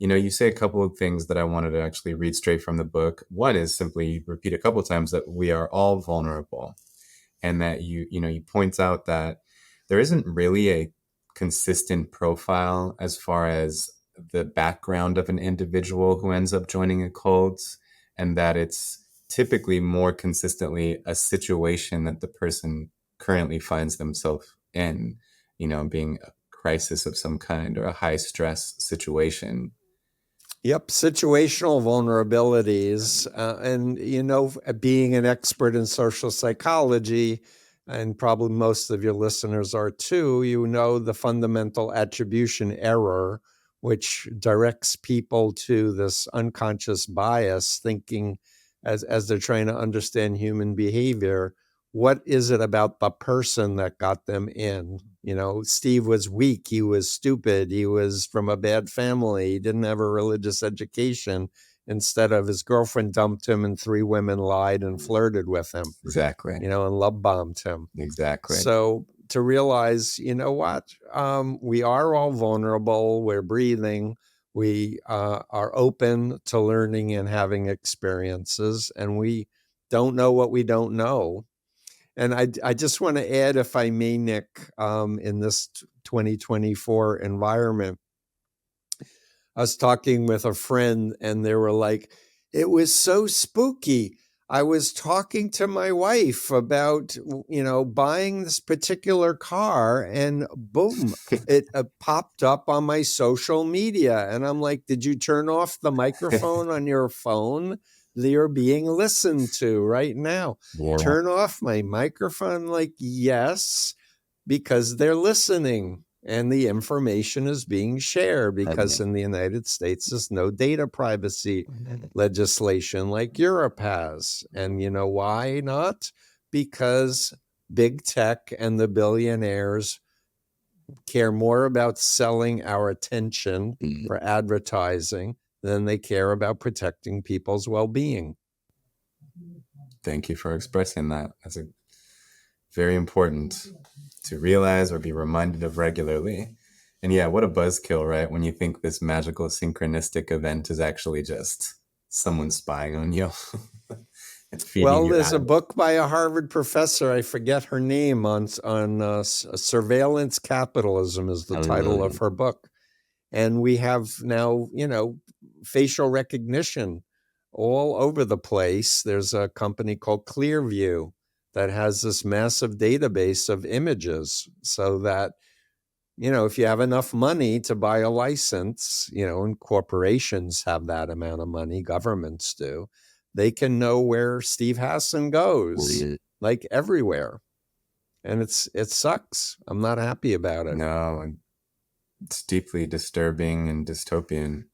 You say a couple of things that I wanted to actually read straight from the book. One is simply repeat a couple of times that we are all vulnerable, and that you point out that there isn't really a consistent profile as far as the background of an individual who ends up joining a cult, and that it's typically more consistently a situation that the person currently finds themselves in, being a crisis of some kind or a high stress situation. Yep, situational vulnerabilities. And, being an expert in social psychology, and probably most of your listeners are too, the fundamental attribution error, which directs people to this unconscious bias, thinking as they're trying to understand human behavior, what is it about the person that got them in? Steve was weak. He was stupid. He was from a bad family. He didn't have a religious education. Instead of, his girlfriend dumped him and 3 women lied and flirted with him, Exactly. and love bombed him. Exactly. So to realize, what, we are all vulnerable. We're breathing. We are open to learning and having experiences, and we don't know what we don't know. And I just want to add, if I may, Nick, in this 2024 environment, I was talking with a friend and they were like, it was so spooky. I was talking to my wife about, buying this particular car, and boom, it popped up on my social media. And I'm like, did you turn off the microphone on your phone? You're being listened to right now. Yeah. Turn off my microphone? Like, yes, because they're listening. And the information is being shared, because in the United States, there's no data privacy legislation like Europe has. And you know why not? Because big tech and the billionaires care more about selling our attention for advertising than they care about protecting people's well-being. Thank you for expressing that. That's very important to realize or be reminded of regularly. And yeah, what a buzzkill, right? When you think this magical synchronistic event is actually just someone spying on you. And feeding Well, you there's a ads. book by a Harvard professor, I forget her name, on surveillance capitalism is the title of her book. And we have now, facial recognition all over the place. There's a company called Clearview that has this massive database of images, so that, if you have enough money to buy a license, and corporations have that amount of money, governments do, they can know where Steve Hassan goes, like everywhere. And it sucks. I'm not happy about it. No, it's deeply disturbing and dystopian.